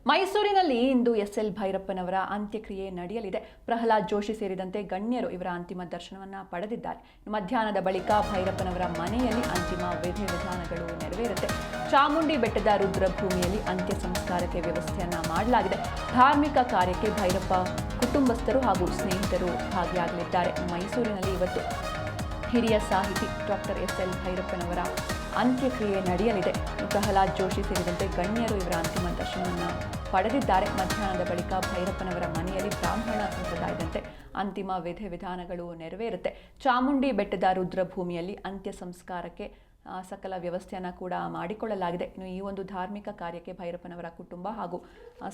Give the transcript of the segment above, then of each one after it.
ಮೈಸೂರಿನಲ್ಲಿ ಇಂದು ಎಸ್ಎಲ್ ಭೈರಪ್ಪನವರ ಅಂತ್ಯಕ್ರಿಯೆ ನಡೆಯಲಿದೆ. ಪ್ರಹ್ಲಾದ್ ಜೋಶಿ ಸೇರಿದಂತೆ ಗಣ್ಯರು ಇವರ ಅಂತಿಮ ದರ್ಶನವನ್ನು ಪಡೆದಿದ್ದಾರೆ. ಮಧ್ಯಾಹ್ನದ ಬಳಿಕ ಭೈರಪ್ಪನವರ ಮನೆಯಲ್ಲಿ ಅಂತಿಮ ವಿಧಿವಿಧಾನಗಳು ನೆರವೇರುತ್ತೆ. ಚಾಮುಂಡಿ ಬೆಟ್ಟದ ರುದ್ರಭೂಮಿಯಲ್ಲಿ ಅಂತ್ಯ ಸಂಸ್ಕಾರಕ್ಕೆ ವ್ಯವಸ್ಥೆಯನ್ನ ಮಾಡಲಾಗಿದೆ. ಧಾರ್ಮಿಕ ಕಾರ್ಯಕ್ಕೆ ಭೈರಪ್ಪ ಕುಟುಂಬಸ್ಥರು ಹಾಗೂ ಸ್ನೇಹಿತರು ಭಾಗಿಯಾಗಲಿದ್ದಾರೆ. ಮೈಸೂರಿನಲ್ಲಿ ಇವತ್ತು ಹಿರಿಯ ಸಾಹಿತಿ ಡಾಕ್ಟರ್ ಎಸ್ಎಲ್ ಭೈರಪ್ಪನವರ ಅಂತ್ಯಕ್ರಿಯೆ ನಡೆಯಲಿದೆ. ಪ್ರಹ್ಲಾದ್ ಜೋಶಿ ಸೇರಿದಂತೆ ಗಣ್ಯರು ಇವರ ಅಂತಿಮ ದರ್ಶನವನ್ನು ಪಡೆದಿದ್ದಾರೆ. ಮಧ್ಯಾಹ್ನದ ಬಳಿಕ ಭೈರಪ್ಪನವರ ಮನೆಯಲ್ಲಿ ಬ್ರಾಹ್ಮಣ ಸಂಪ್ರದಾಯದಂತೆ ಅಂತಿಮ ವಿಧಿವಿಧಾನಗಳು ನೆರವೇರುತ್ತೆ. ಚಾಮುಂಡಿ ಬೆಟ್ಟದ ರುದ್ರಭೂಮಿಯಲ್ಲಿ ಅಂತ್ಯ ಸಂಸ್ಕಾರಕ್ಕೆ ಸಕಲ ವ್ಯವಸ್ಥೆಯನ್ನು ಕೂಡ ಮಾಡಿಕೊಳ್ಳಲಾಗಿದೆ. ಇನ್ನು ಈ ಒಂದು ಧಾರ್ಮಿಕ ಕಾರ್ಯಕ್ಕೆ ಭೈರಪ್ಪನವರ ಕುಟುಂಬ ಹಾಗೂ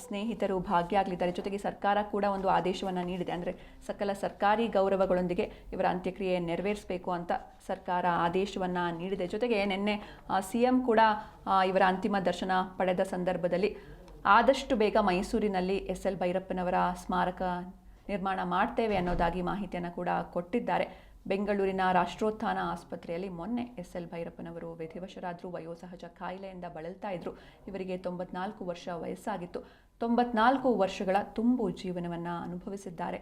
ಸ್ನೇಹಿತರು ಭಾಗಿಯಾಗಲಿದ್ದಾರೆ. ಜೊತೆಗೆ ಸರ್ಕಾರ ಕೂಡ ಒಂದು ಆದೇಶವನ್ನು ನೀಡಿದೆ. ಅಂದರೆ ಸಕಲ ಸರ್ಕಾರಿ ಗೌರವಗಳೊಂದಿಗೆ ಇವರ ಅಂತ್ಯಕ್ರಿಯೆ ನೆರವೇರಿಸಬೇಕು ಅಂತ ಸರ್ಕಾರ ಆದೇಶವನ್ನು ನೀಡಿದೆ. ಜೊತೆಗೆ ನಿನ್ನೆ CM ಕೂಡ ಇವರ ಅಂತಿಮ ದರ್ಶನ ಪಡೆದ ಸಂದರ್ಭದಲ್ಲಿ ಆದಷ್ಟು ಬೇಗ ಮೈಸೂರಿನಲ್ಲಿ ಎಸ್ಎಲ್ ಭೈರಪ್ಪನವರ ಸ್ಮಾರಕ ನಿರ್ಮಾಣ ಮಾಡ್ತೇವೆ ಅನ್ನೋದಾಗಿ ಮಾಹಿತಿಯನ್ನು ಕೂಡ ಕೊಟ್ಟಿದ್ದಾರೆ. ಬೆಂಗಳೂರಿನ ರಾಷ್ಟ್ರೋತ್ಥಾನ ಆಸ್ಪತ್ರೆಯಲ್ಲಿ ಮೊನ್ನೆ ಎಸ್ಎಲ್ ಭೈರಪ್ಪನವರು ವಿಧಿವಶರಾದರು. ವಯೋಸಹಜ ಕಾಯಿಲೆಯಿಂದ ಬಳಲ್ತಾ ಇದ್ರು. ಇವರಿಗೆ 94 ವರ್ಷ ವಯಸ್ಸಾಗಿತ್ತು. 94 ವರ್ಷಗಳ ತುಂಬು ಜೀವನವನ್ನು ಅನುಭವಿಸಿದ್ದಾರೆ.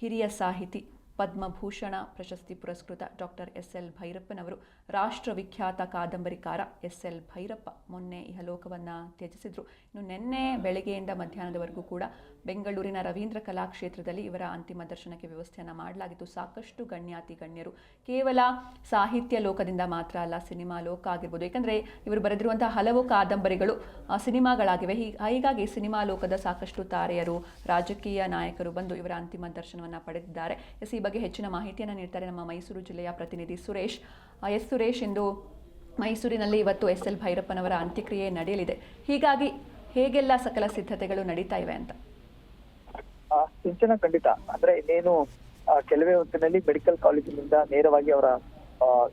ಹಿರಿಯ ಸಾಹಿತಿ, ಪದ್ಮಭೂಷಣ ಪ್ರಶಸ್ತಿ ಪುರಸ್ಕೃತ ಡಾಕ್ಟರ್ ಎಸ್ಎಲ್ ಭೈರಪ್ಪನವರು, ರಾಷ್ಟ್ರವಿಖ್ಯಾತ ಕಾದಂಬರಿಕಾರ ಎಸ್ಎಲ್ ಭೈರಪ್ಪ ಮೊನ್ನೆ ಇಹಲೋಕವನ್ನು ತ್ಯಜಿಸಿದ್ರು. ಇನ್ನು ನಿನ್ನೆ ಬೆಳಗ್ಗೆಯಿಂದ ಮಧ್ಯಾಹ್ನದವರೆಗೂ ಕೂಡ ಬೆಂಗಳೂರಿನ ರವೀಂದ್ರ ಕಲಾಕ್ಷೇತ್ರದಲ್ಲಿ ಇವರ ಅಂತಿಮ ದರ್ಶನಕ್ಕೆ ವ್ಯವಸ್ಥೆಯನ್ನು ಮಾಡಲಾಗಿತ್ತು. ಸಾಕಷ್ಟು ಗಣ್ಯರು, ಕೇವಲ ಸಾಹಿತ್ಯ ಲೋಕದಿಂದ ಮಾತ್ರ ಅಲ್ಲ, ಸಿನಿಮಾ ಲೋಕ ಆಗಿರ್ಬೋದು. ಯಾಕಂದರೆ ಇವರು ಬರೆದಿರುವಂತಹ ಹಲವು ಕಾದಂಬರಿಗಳು ಸಿನಿಮಾಗಳಾಗಿವೆ. ಹೀಗಾಗಿ ಸಿನಿಮಾ ಲೋಕದ ಸಾಕಷ್ಟು ತಾರೆಯರು, ರಾಜಕೀಯ ನಾಯಕರು ಬಂದು ಇವರ ಅಂತಿಮ ದರ್ಶನವನ್ನು ಪಡೆದಿದ್ದಾರೆ. ಈ ಬಗ್ಗೆ ಹೆಚ್ಚಿನ ಮಾಹಿತಿಯನ್ನು ನೀಡ್ತಾರೆ ನಮ್ಮ ಮೈಸೂರು ಜಿಲ್ಲೆಯ ಪ್ರತಿನಿಧಿ ಸುರೇಶ್. ಸುರೇಶ್, ಇಂದು ಮೈಸೂರಿನಲ್ಲಿ ಇವತ್ತು ಎಸ್ಎಲ್ ಭೈರಪ್ಪನವರ ಅಂತ್ಯಕ್ರಿಯೆ ನಡೆಯಲಿದೆ. ಹೀಗಾಗಿ ಹೇಗೆಲ್ಲ ಸಕಲ ಸಿದ್ಧತೆಗಳು ನಡೀತಾ ಇವೆ ಅಂತ? ಸಿಂಚನ, ಖಂಡಿತ. ಅಂದ್ರೆ ಇನ್ನೇನು ಕೆಲವೇ ಹೊತ್ತಿನಲ್ಲಿ ಮೆಡಿಕಲ್ ಕಾಲೇಜಿನಿಂದ ನೇರವಾಗಿ ಅವರ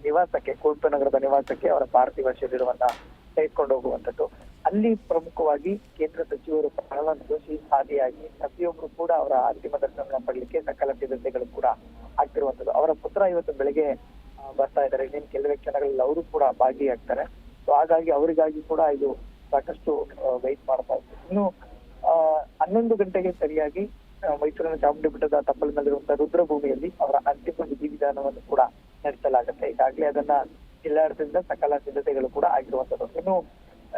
ನಿವಾಸಕ್ಕೆ, ಕುವೆಂಪು ನಗರದ ನಿವಾಸಕ್ಕೆ ಅವರ ಪಾರ್ಥಿವ ಶರೀರವನ್ನ ತೆಗೆದುಕೊಂಡು ಹೋಗುವಂಥದ್ದು. ಅಲ್ಲಿ ಪ್ರಮುಖವಾಗಿ ಕೇಂದ್ರ ಸಚಿವರು ಪ್ರಹ್ಲಾದ್ ಜೋಶಿ ಆದಿಯಾಗಿ ಪ್ರತಿಯೊಬ್ಬರು ಕೂಡ ಅವರ ಅಂತಿಮ ದರ್ಶನ ಪಡಲಿಕ್ಕೆ ಸಕಲ ಸಿದ್ಧತೆಗಳು ಕೂಡ ಆಗ್ತಿರುವಂತದ್ದು. ಅವರ ಪುತ್ರ ಇವತ್ತು ಬೆಳಗ್ಗೆ ಬರ್ತಾ ಇದ್ದಾರೆ. ಇನ್ನೇನು ಕೆಲವೇ ಕ್ಷಣಗಳಲ್ಲಿ ಅವರು ಕೂಡ ಭಾಗಿಯಾಗ್ತಾರೆ. ಸೊ ಹಾಗಾಗಿ ಅವರಿಗಾಗಿ ಕೂಡ ಇದು ಸಾಕಷ್ಟು ವೈಟ್ ಮಾಡ್ತಾ ಇತ್ತು. ಇನ್ನು 11 ಗಂಟೆಗೆ ಸರಿಯಾಗಿ ಮೈಸೂರಿನ ಚಾಮುಂಡಿ ಬೆಟ್ಟದ ತಪ್ಪಲಿನಲ್ಲಿರುವಂತಹ ರುದ್ರಭೂಮಿಯಲ್ಲಿ ಅವರ ಅಂತಿಮ ವಿಧಿವಿಧಾನವನ್ನು ಕೂಡ ನಡೆಸಲಾಗುತ್ತೆ. ಈಗಾಗಲೇ ಅದನ್ನ ಜಿಲ್ಲಾಡಳಿತದಿಂದ ಸಕಲ ಸಿದ್ಧತೆಗಳು ಕೂಡ ಆಗಿರುವಂತದ್ದು. ಇನ್ನು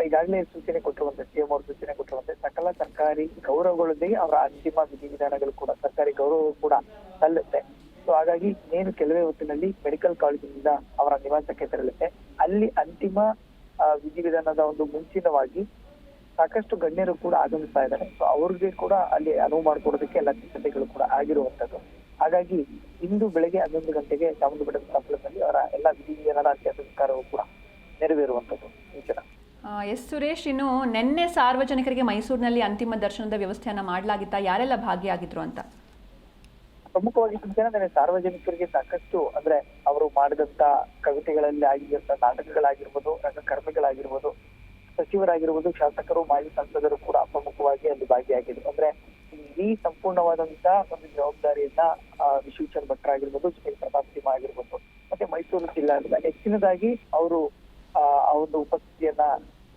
ಈಗಾಗಲೇ ಸೂಚನೆ ಕೊಟ್ಟಿರುವಂತೆ CM ಅವರು ಸೂಚನೆ ಕೊಟ್ಟಿರುವಂತೆ ಸಕಲ ಸರ್ಕಾರಿ ಗೌರವಗಳೊಂದಿಗೆ ಅವರ ಅಂತಿಮ ವಿಧಿವಿಧಾನಗಳು ಕೂಡ, ಸರ್ಕಾರಿ ಗೌರವ ಕೂಡ ಸಲ್ಲುತ್ತೆ. ಸೊ ಹಾಗಾಗಿ ಇನ್ನೇನು ಕೆಲವೇ ಹೊತ್ತಿನಲ್ಲಿ ಮೆಡಿಕಲ್ ಕಾಲೇಜಿನಿಂದ ಅವರ ನಿವಾಸಕ್ಕೆ ತೆರಳುತ್ತೆ. ಅಲ್ಲಿ ಅಂತಿಮ ವಿಧಿವಿಧಾನದ ಒಂದು ಮುಂಚಿತವಾಗಿ ಸಾಕಷ್ಟು ಗಣ್ಯರು ಕೂಡ ಆಗಮಿಸ್ತಾ ಇದ್ದಾರೆ. ಸೊ ಅವ್ರಿಗೆ ಕೂಡ ಅಲ್ಲಿ ಅನುವು ಮಾಡಿಕೊಡೋದಕ್ಕೆ ಎಲ್ಲ ಸಿದ್ಧತೆಗಳು ಕೂಡ ಆಗಿರುವಂತದ್ದು. ಹಾಗಾಗಿ ಇಂದು ಬೆಳಗ್ಗೆ 11 ಗಂಟೆಗೆ ಚಾಮುಂಡಿ ಬೆಟ್ಟದ ತಪ್ಪಲಿನಲ್ಲಿ ಅವರ ಎಲ್ಲ ವಿಧಿವಿಧಾನದ ಅಂತ್ಯ ಸಂಸ್ಕಾರವೂ ಕೂಡ ನೆರವೇರುವಂತದ್ದು. ಸುರೇಶ್, ಇನ್ನು ನಿನ್ನೆ ಸಾರ್ವಜನಿಕರಿಗೆ ಮೈಸೂರಿನಲ್ಲಿ ಅಂತಿಮ ದರ್ಶನದ ವ್ಯವಸ್ಥೆಯನ್ನ ಮಾಡಲಾಗಿತ್ತಾ? ಯಾರೆಲ್ಲ ಭಾಗಿಯಾಗಿದ್ರು ಅಂತ? ಪ್ರಮುಖವಾಗಿ ನಿನ್ನೆ ಸಾರ್ವಜನಿಕರಿಗೆ ಸಾಕಷ್ಟು, ಅಂದ್ರೆ ಅವರು ಮಾಡಿದಂತ ಕವಿತೆಗಳಲ್ಲಿ ಆಗಿರುವಂತ ನಾಟಕಗಳಾಗಿರ್ಬೋದು, ರಂಗಕರ್ಮಿಗಳಾಗಿರ್ಬೋದು, ಸಚಿವರಾಗಿರ್ಬೋದು, ಶಾಸಕರು, ಮಾಜಿ ಸಂಸದರು ಕೂಡ ಪ್ರಮುಖವಾಗಿ ಅಲ್ಲಿ ಭಾಗಿಯಾಗಿದ್ರು. ಅಂದ್ರೆ ಈ ಸಂಪೂರ್ಣವಾದಂತ ಒಂದು ಜವಾಬ್ದಾರಿಯನ್ನ ವಿಶ್ವೇಶ್ವರ ಭಟ್ರಾಗಿರ್ಬೋದು, ಪ್ರತಾಪ್ ಸಿಂಹ ಆಗಿರ್ಬೋದು, ಮತ್ತೆ ಮೈಸೂರು ಜಿಲ್ಲಾಡಳಿತ ಹೆಚ್ಚಿನದಾಗಿ ಅವರು ಆ ಒಂದು ಉಪಸ್ಥಿತಿಯನ್ನ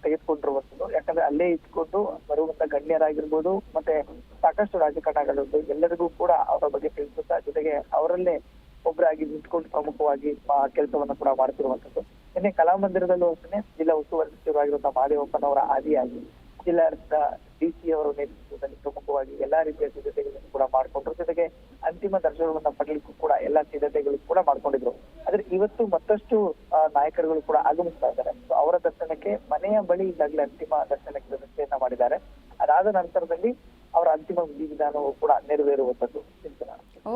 ತೆಗೆದುಕೊಂಡಿರುವಂಥದ್ದು. ಯಾಕಂದ್ರೆ ಅಲ್ಲೇ ಇಟ್ಕೊಂಡು ಬರುವಂತ ಗಣ್ಯರಾಗಿರ್ಬೋದು, ಮತ್ತೆ ಸಾಕಷ್ಟು ರಾಜಕಾರಣಿಗಳು ಎಲ್ಲರಿಗೂ ಕೂಡ ಅವರ ಬಗ್ಗೆ ತಿಳಿಸುತ್ತಾ, ಜೊತೆಗೆ ಅವರಲ್ಲೇ ಒಬ್ಬರಾಗಿ ನಿಂತ್ಕೊಂಡು ಪ್ರಮುಖವಾಗಿ ಕೆಲಸವನ್ನ ಕೂಡ ಮಾಡ್ತಿರುವಂತದ್ದು. ನಿನ್ನೆ ಕಲಾಮಂದಿರದಲ್ಲೂ ಅಷ್ಟೇ ಜಿಲ್ಲಾ ಉಸ್ತುವಾರಿ ಸಚಿವರಾಗಿರುವಂತಹ ಮಹದೇವಪ್ಪನವರ ಆದಿಯಾಗಿ ಜಿಲ್ಲಾಡಳಿತ DC ಅವರ ನೇತೃತ್ವದಲ್ಲಿ ಪ್ರಮುಖವಾಗಿ ಎಲ್ಲಾ ರೀತಿಯ ಸಿದ್ಧತೆಗಳನ್ನು ಕೂಡ ಮಾಡ್ಕೊಂಡ್ರು. ಜೊತೆಗೆ ಅಂತಿಮ ದರ್ಶನವನ್ನ ಪಡೆಯಲಿಕ್ಕೂ ಕೂಡ ಎಲ್ಲಾ ಸಿದ್ಧತೆಗಳು ಕೂಡ ಮಾಡ್ಕೊಂಡಿದ್ರು. ಆದ್ರೆ ಇವತ್ತು ಮತ್ತಷ್ಟು ನಾಯಕರುಗಳು ಕೂಡ ಆಗಮಿಸ್ತಾ ಇದ್ದಾರೆ. ಸೊ ಅವರ ದರ್ಶನಕ್ಕೆ ಮನೆಯ ಬಳಿ ಈಗಾಗಲೇ ಅಂತಿಮ ದರ್ಶನಕ್ಕೆ ವ್ಯವಸ್ಥೆಯನ್ನ ಮಾಡಿದ್ದಾರೆ. ಅದಾದ ನಂತರದಲ್ಲಿ ಅವರ ಅಂತಿಮ ವಿಧಿವಿಧಾನವೂ ಕೂಡ ನೆರವೇರುವಂತದ್ದು.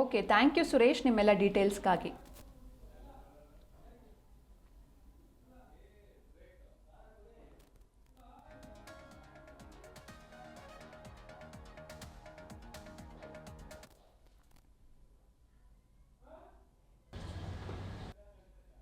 ಓಕೆ, ಥ್ಯಾಂಕ್ ಯು ಸುರೇಶ್, ನಿಮ್ಮೆಲ್ಲ ಡೀಟೇಲ್ಸ್ಗಾಗಿ.